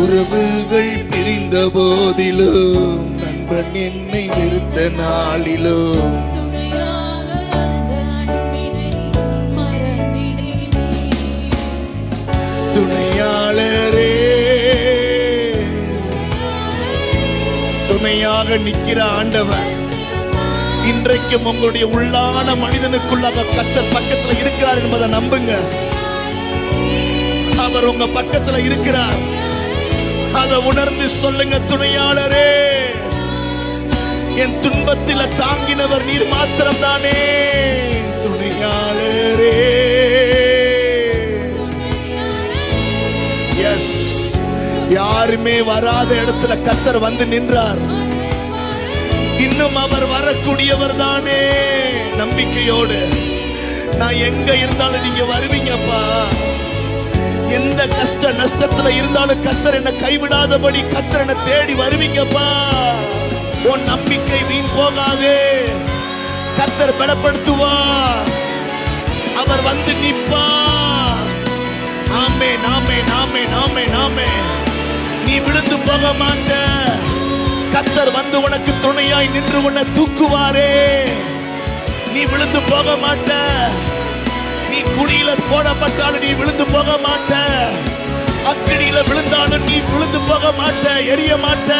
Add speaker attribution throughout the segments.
Speaker 1: உறவுகள் பிரிந்த போதிலும் நண்பன் என்னை வெறுத்த நாளிலும் துணையாளரே துணையாக நிற்கிற ஆண்டவர் இன்றைக்கும் உங்களுடைய உள்ளான மனிதனுக்குள்ளாக கர்த்தர் பக்கத்துல இருக்கிறார் என்பதை நம்புங்க. அவர் உங்க பக்கத்துல இருக்கிறார். அதை உணர்ந்து சொல்லுங்க, துணையாளரே, என் துன்பத்தில தாங்கினவர் நீர் மாத்திரம் தானே. துணையாளரே, எஸ், யாருமே வராத இடத்துல கர்த்தர் வந்து நின்றார். இன்னும் அவர் வரக்கூடியவர் தானே. நம்பிக்கையோடு நான் எங்க இருந்தாலும் நீங்க வருவீங்கப்பா. எந்த கஷ்ட நஷ்டத்துல இருந்தாலும் கர்த்தர் என்னை கைவிடாதபடி கர்த்தர் என்னை தேடி வருவீங்கப்பா. உன் நம்பிக்கை வீண் போகாதே. கர்த்தர் பலப்படுத்துவா. அவர் வந்து நிப்பா. ஆமென், ஆமென், ஆமென், ஆமென், ஆமென். நீ விழுந்து போக மாட்ட. கர்த்தர் வந்து உனக்கு துணையாய் நின்று உன்னை தூக்குவாரே. நீ விழுந்து போக மாட்ட. நீ குழியில போடப்பட்டாலும் நீ விழுந்து போக மாட்ட. அக்கினியில விழுந்தாலும் நீ விழுந்து போக மாட்ட, எரிய மாட்ட.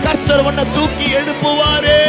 Speaker 1: கர்த்தர் உன்னை தூக்கி எழுப்புவாரே.